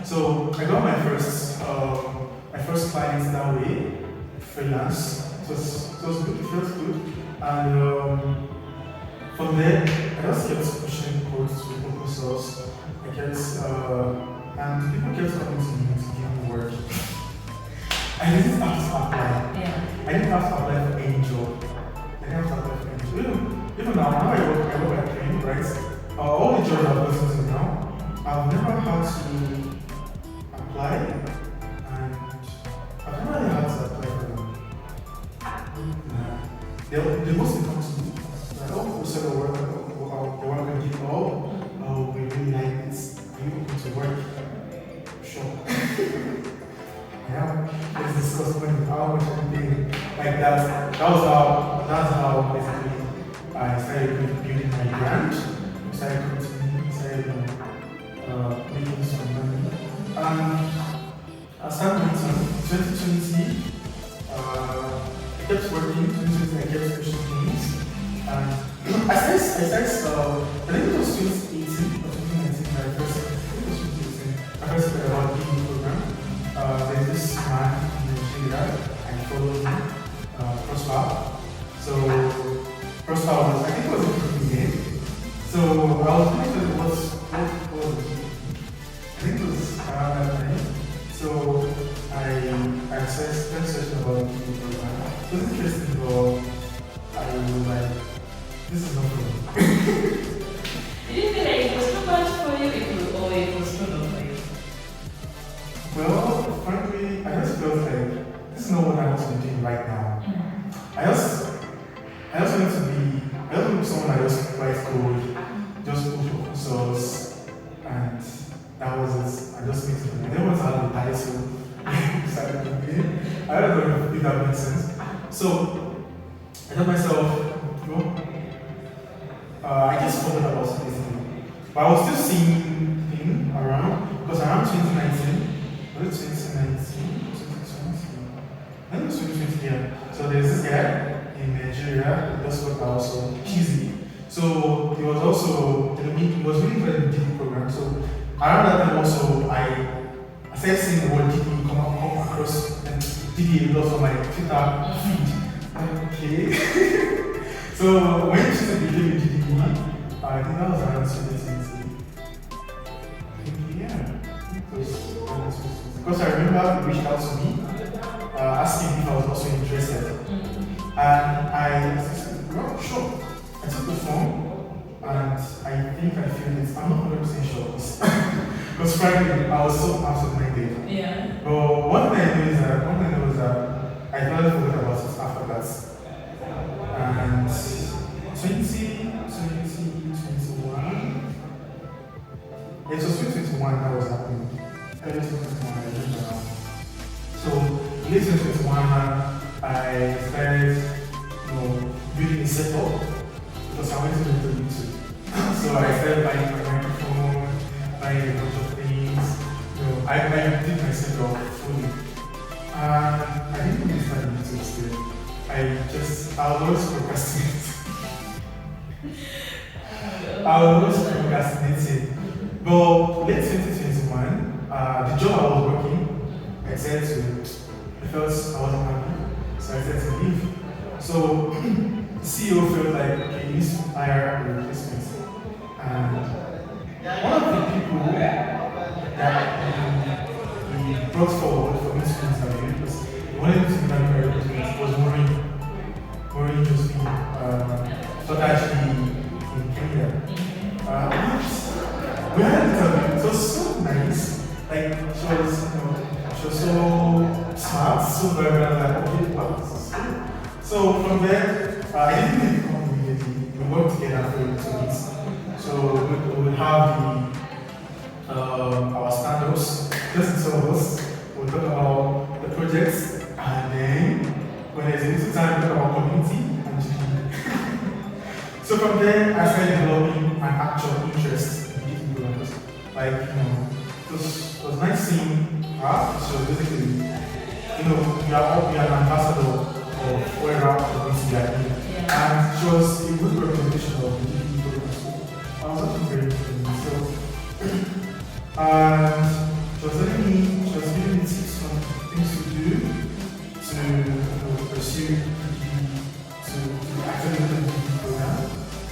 So I got my first clients that way, freelance. It was good, it felt good. And from there, I just kept pushing code to open source. I kept, and people kept coming to me to give me work. I didn't have to apply. Yeah. I didn't have to apply for any job. I didn't have to apply for any job. Even now I work at Train, right? All the jobs I've gotten to now, I've never had to apply, and I've never really had to apply for them. They mostly come to me. Like, oh, we said the work, they want to give oh, we really like this. Are you open to work? Sure. Yeah, let's discuss money, how much I'm paying. Like that's how basically I started building my brand. I started coming to me, started making some money. I started in 2020. I kept working. 2020 I kept pushing things. And I think it was 2018 or 2019 I first heard about the program. There's this man in Nigeria, and he followed me, Prosper. So, Prosper was, I think it was a cooking game. So, I was thinking that what was it? I think it was around that time. So, I searched about the cooking program. It was interesting, but I was like, this is not for me. Did you feel like it was too much for you, or it was too low for you? Well, frankly, I just felt like this is not what I want to be doing right now. I just want to be someone that just writes code, just push open source, and that was it. I just made it. I didn't want to have a title inside the company. I don't know if that makes sense. So I told myself, I just forgot about it basically. But I was still seeing him around because around 2019. Was it 2019? 2020? I think it was 2020, yeah. So there's this guy in Nigeria who does work also, Cheesy. So he was also, he was really good in the DD program. So around that time also, I started seeing the word DD come across and DD a lot on my Twitter feed. Okay. So when Cheesy became a DD, I think that was around 2020. Because I remember he reached out to me, asking if I was also interested. And I said, well, sure. I took the form, and I think I filled it. I'm not 100% sure. Because frankly, I was so absent-minded. Yeah. But one thing I know is that I totally forgot about it after that. And 2021, it was 2021 that was happening. Early 2021, I remember now. So, late 2021, I started, building a setup because I wanted to do YouTube. So I started buying my microphone, buying a bunch of things. I did my setup fully. And I didn't really start YouTube still. I was always procrastinating. But late 2021, the job I was working, I felt I wasn't happy, so I said to leave. So the CEO felt like, okay, you need to hire a replacement. And one of the people that he brought forward for me to interview because he wanted me to interview a replacement was Maureen Josephine, thought actually in Kenya. We had an interview. It was so nice. Like she was so smart, so very like okay, wow, this is cool. So from there, I didn't really come immediately. We worked together for 2 weeks. So we would have our stand-ups, just two of us. We'll talk about the projects, and then when there's a little time, we talk about community and GP. So from there, I started developing an actual interest in GP developers. Like, it was nice seeing her. So basically, we are an ambassador of where our community we are in. And she was a good representation of the GP program. So I was actually very interested. So, and she was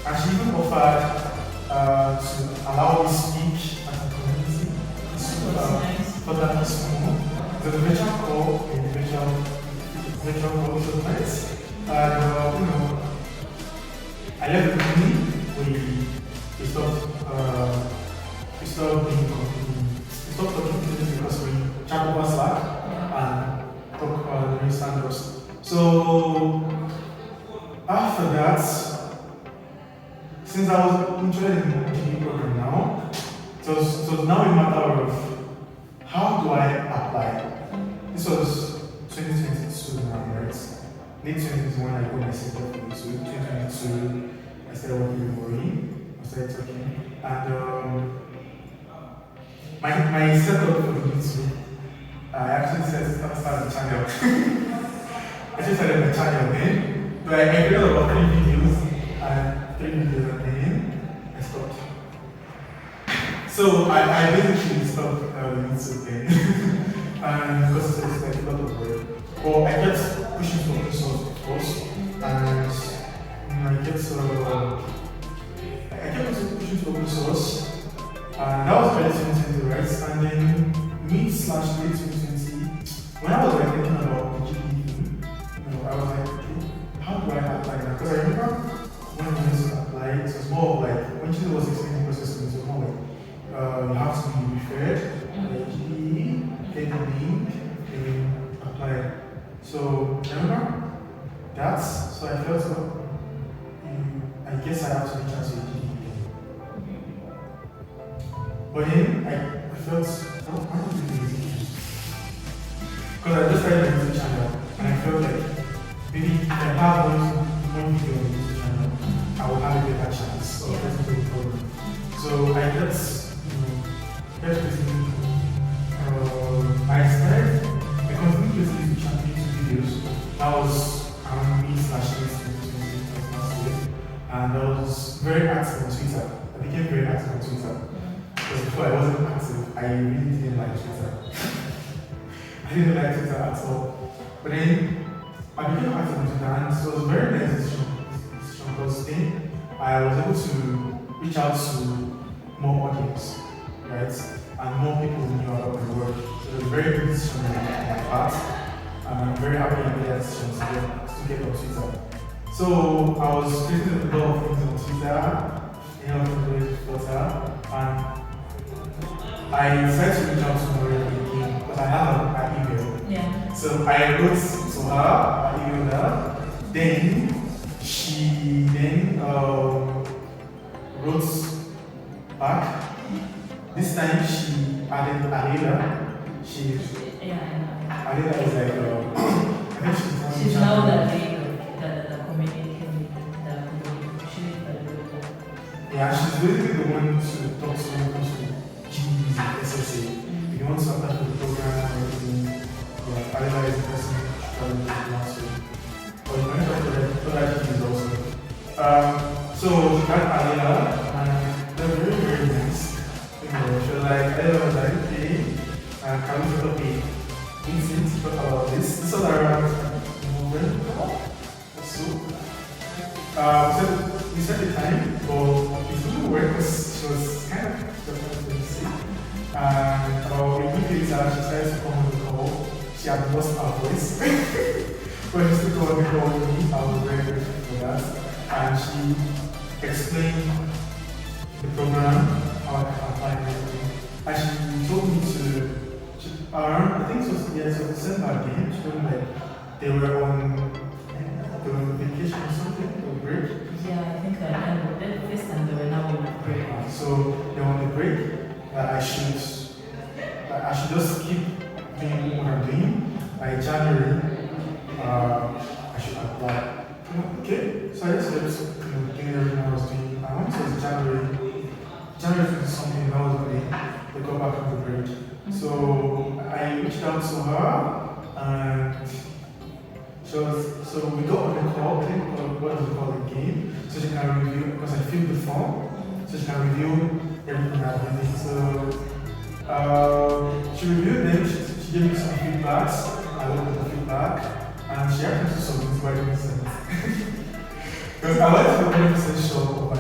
And she even offered to allow me speak as a community. That's nice. For that small. The virtual call in the virtual call was nice. And I left the company. We stopped talking because we chat over Slack and talk during stand-ups. So after that, since I was interested in the GP program now, so now a matter of how do I apply? This was 2022 now, right? Late 2021 I got my second for 2022 I started working with Maureen, I started talking, and my setup for the YouTube, I actually started the channel. I just started my channel then, but I made about 3 videos, and I stopped. So I basically stopped YouTube then, and because it's like a lot of work. But I kept pushing for open source, of course, and I kept pushing for open source. And that was early 2020, right? And then mid/late 2020, when I was like thinking about the GPE, I was like, okay, how do I apply that? Because I remember when I went to apply, it was more of like, when she was explaining the process to me, it was more like, you have to be referred, like GPE, get the link, and apply. So, remember? So I felt, I guess I have to reach out to a GPE. But then I felt, why don't you do this? Because I just started my YouTube channel and I felt like maybe if I have one video on the YouTube channel, I will have a better chance of getting to the program. So I just, I continued to listen to YouTube videos. That was around me/late 2020, and I was very active on Twitter. I became very active on Twitter. Because before I wasn't active, I really didn't like Twitter. I didn't like Twitter at all. But then I became active on Twitter, and so it was a very nice decision because then I was able to reach out to more audience, right? And more people who knew about my work. So it was a very good decision on my part. And I'm very happy I made that decision to get on Twitter. So I was creating a lot of things on Twitter, with Flutter, and I decided to reach out to Maria again because I have an email. Yeah. So I wrote to her, I emailed her. Then she wrote back. This time she added Alila. Alila is like, I think she's now the comedian. Yeah, she's basically the one to talk to when it comes to GEs and SSA. If you want to apply for the program or anything, Alila is the person to try to do the last week. But you can talk to other GEs also. So she got Alila, and they're very, very nice. She was like, Alila was like, okay, can we set up a meeting to talk about this? This was around November or so. We set the time, but it didn't work because she was kind of sick. And about a week later, she started to come on the call. She had lost her voice. But she still called the call with me. I was very grateful for that. And she explained the program, how I can apply and everything. And she told me I think it was December again. She told me like they were on vacation or something, or break. Yeah, I think this time they were now on break. So they were on the break that I should just keep doing what I'm doing. By January, I should apply. Okay, so I just kept doing everything I was doing. I went to January 20 something, that was when they got back from the break. So I reached out to her and so we got on the call, I think what is it called, a game, so she can review, because I filled the form, so she can review everything I've done. So she reviewed them, she gave me some feedbacks, I looked at the feedback, and she asked me to submit by 20%. Because I went to 100% sure of my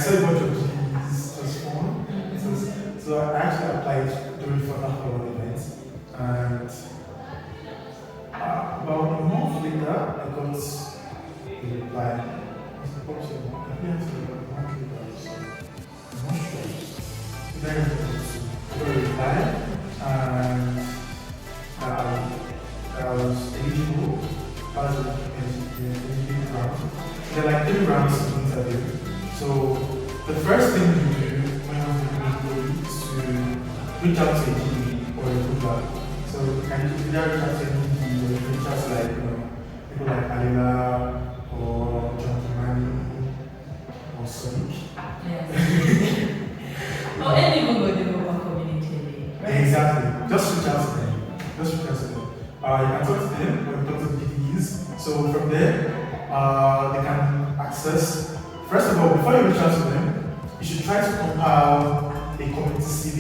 saw a bunch of GDs just fun. So I actually applied during Flutter for events, and about a month later, I got a reply. I'm not sure. Very good. I got a reply, and I was eligible as a eligible round. There are like 3 rounds of interview. So the first thing you do when you're doing is to reach out to a GD or a Google. So you can either reach out to a GD or you can reach out to people like Alila or John Kimani or Sonic. Yes. Or any Google developer community. Exactly. Just reach out to them. Just reach out to them. You can talk to them or you talk to the GDs. So from there, they can access. First of all, before you reach out to them, you should try to compile a community CV.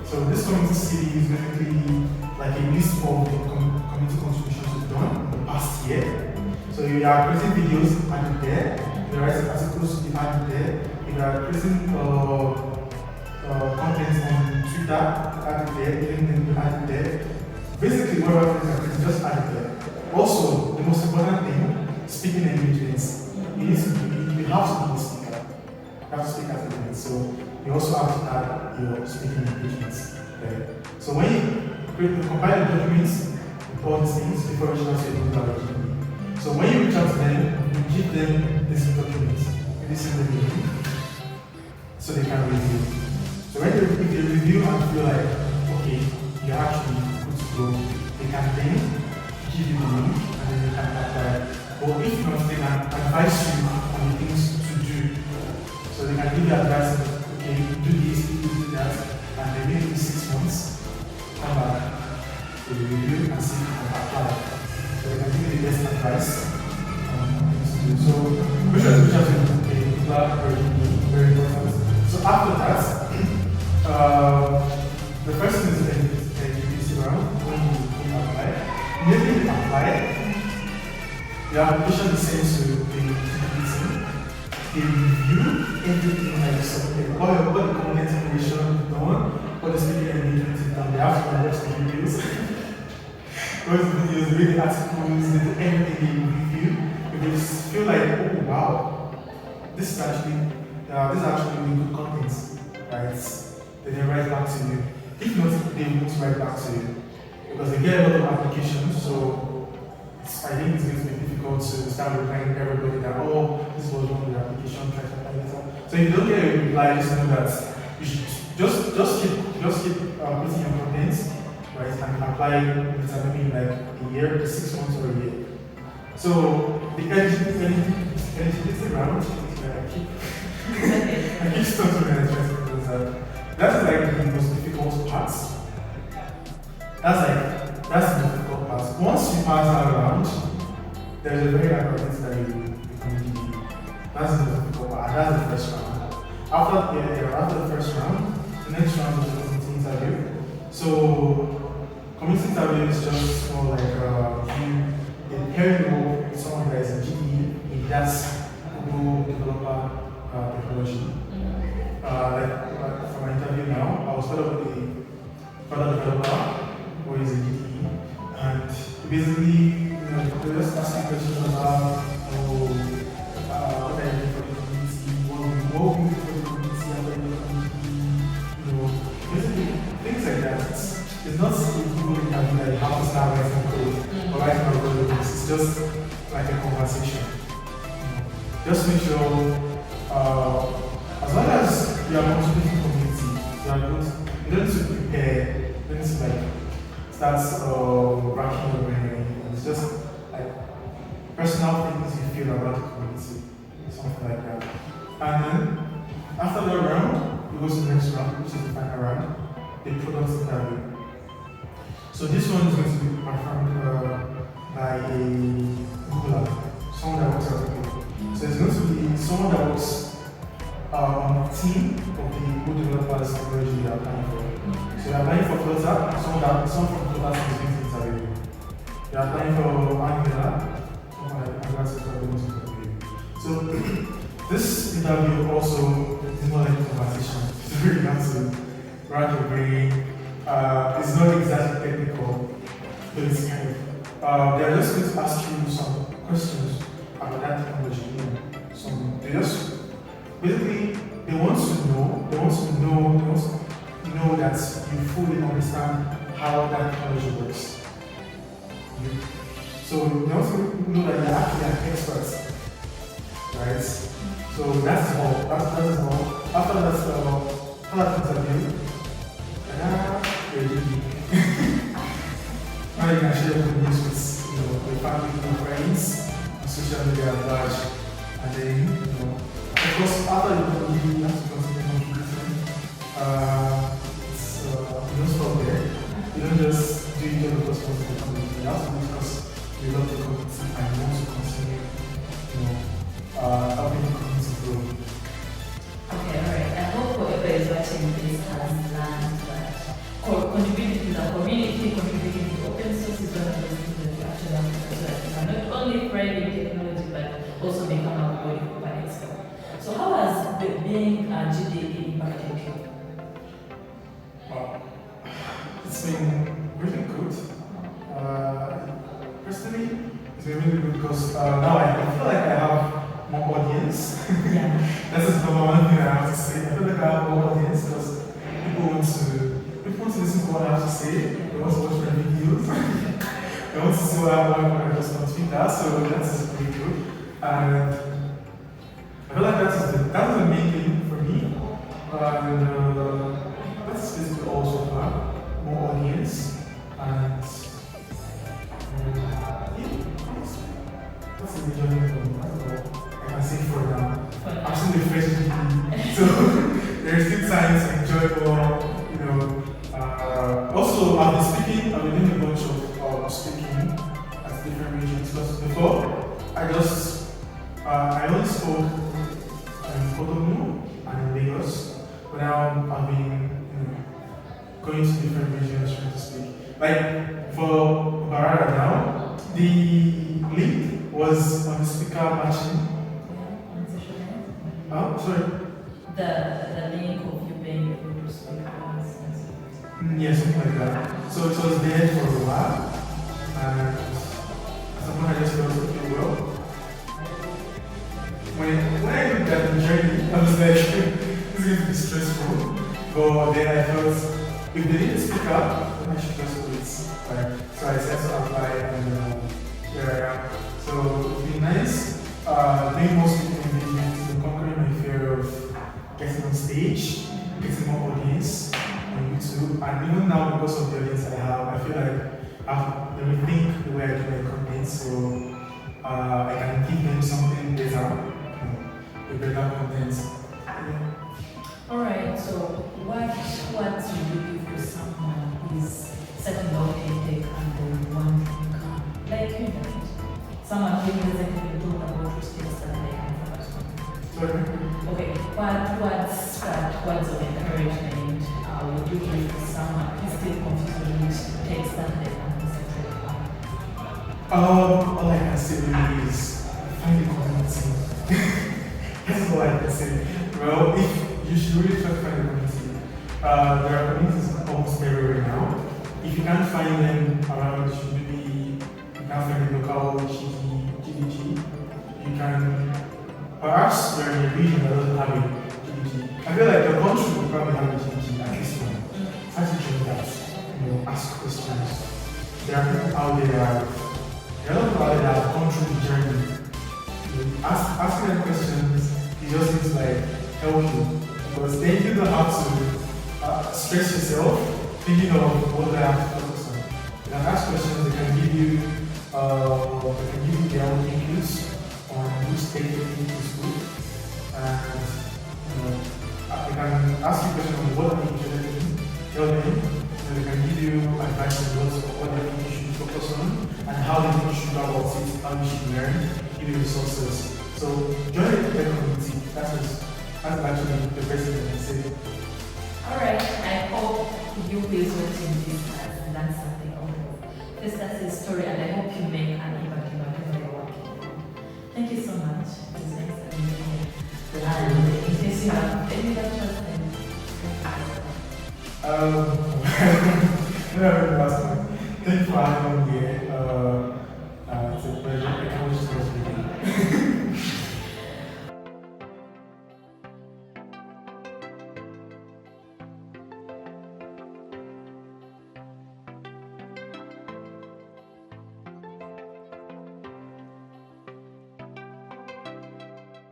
So this community CV is basically like a list of the community contributions you've done in the past year. So you are creating videos, added there. You are writing articles, you added there. You are creating content on Twitter, added there. LinkedIn, you added there. Basically, whatever things are just added there. Also, the most important thing, speaking engagements. You have to be a speaker. You have to speak at events. So you also have to add your speaking engagements there. So when you compile the documents, all these things before reaching out to your GD. So when you reach out to them, you give them these documents, maybe send them a link, so they can review. So when if they review and feel like, okay, you're actually good to go, they can then give you the link and then you can apply. But if not, they can advise you on the things to do. So they can give you advice, okay, do this, do that, and then maybe in 6 months, come back to review and see if you can apply. So they can give you the best advice on things to do. So make sure to reach out to them, okay, that very important. So after that, the first thing is the UBC round when you apply. Immediately you apply. The application is sent to the meeting. They review everything that you submitted, all the content information you've done, all the speaking engagement you've done. They have to watch the videos, watch the videos, read the articles, they do everything they review. If they feel like, oh wow, this is actually really good content, right? Then they write back to you. If not, they won't write back to you because they get a lot of applications. So I think it's going to be difficult to start replying everybody that, oh, this was one of the application, try to apply later. So if you don't get a reply, just know that you should just keep putting your contents, right, and apply later, maybe in like a year, 6 months or a year. So the eligibility round, I keep stuttering and trying to do that. That's like the most difficult part. That's the difficult part. Once you pass that round, there's a very high probability that you become GD. That's the difficult part. That's the first round. After the first round, the next round is the community interview. So community interview is just more like you pairing you with someone that is a GD in that Google developer technology. Like for my interview now, I was part of a Flutter developer who is a GD, and basically, they just asking questions about what I do for the community, what we do for the community, and what we do for the community, basically things like that. It's not a Google interview that you have to start writing code or writing algorithms. It's just like a conversation. Just make sure, as long as you are contributing to the community, you don't need to prepare, you don't need to like start ranking your brain. It's just like personal things you feel about the community, something like that. And then after that round, you go to the next round, which is the final round, the product interview. So this one is going to be performed by a Googler, someone that works at Google. So it's going to be someone that works on the team of the Google developers technology you are applying for. So you're applying for Flutter, someone from Flutter is going to interview you. You're applying for Angular, someone like Angular is going to interview you. So this interview also is more like a conversation. So you have to rack your brain. It's not exactly technical, but it's kind of. They're just going to ask you some questions about that technology. They just basically they want to know that you fully understand how that technology works. So they want to know that you're actually an expert, right? So that's all. That is all. After that interview, now you can share good news with your family, your friends, on social media at large, and then of course after you have to continue contributing. You don't stop there. You don't just do it just because you want to become a leader. You have to do it because you love the community and you want to continue, helping the community grow. Okay, alright. I hope whoever is watching this has learned that contributing to the community, contributing to open source is one of those things that you actually have to do. So that you can not only thrive in technology but also become a good open expert. So how has being a GDE impacted you? It's been really good. Personally, it's been really good because now I feel like I have more audience. Yeah. That's just the one thing I have to say. I feel like I have more audience because people want to listen to what I have to say. They want to watch my videos. They want to see what I just on Twitter. So that's really good. And I feel like that's the main thing for me. And that's basically all so far. More audience and that's the major thing for me. That's all I can say for now. I'm still a fresh GD, so there's still time to enjoy more, also I've been doing a bunch of speaking at different regions because before I only spoke in Cotonou and in Lagos, but now I've been going to different regions trying to speak. Like for Mbarara now, the link was on the speaker matching. Yeah, on social media. Oh, sorry. The link of you being able to speak once and so Yeah, something like that. So it was there for a while, and at some point I just felt okay, well. When I looked at the journey, I was like, this is going to be stressful. But then I thought, if they didn't speak up, then I should just wait. Right? So I said to apply, and here I am. So it's been nice. Doing more speaking engagement, conquering my fear of getting on stage, getting more audience on YouTube. And even now, because of the audience I have, I feel like I have to rethink the way I do my content so I can give them something better, with better content. Yeah. Alright, so what would you give to someone who is setting out a tech and they want to become like you, right? Someone who doesn't even talk about skills that they can focus on. Sorry? Okay, what words of encouragement would you give to someone who is still confused with which text that they can concentrate on? All I can say really is find a community. That's all I can say. Well, you should really try to find a community. There are communities almost everywhere now. If you can't find them around, you can't find a local GDG. You can, perhaps you're in a region that doesn't have a GDG. I feel like the country will probably have a GDG at this point. Try to join that. Ask questions. There are people out there that have gone through the journey. Asking them questions, it just seems like help you. Because then you don't have to stress yourself thinking of what I have to focus on. You can ask questions, they can give you their own inputs on which technique is good. And they can ask you questions on what are you interested in, tell them, they can give you advice on what they think you should focus on and how they think you should go about it, how you should learn, give you resources. So join the tech community. That's actually the best thing I can say. Alright, I hope you who is watching this has learned something out of Festus' story, and I hope you make an impact in whatever you're working on. Thank you so much. It was nice having you here. you have any lectures and no, last one. Thank you for having me here.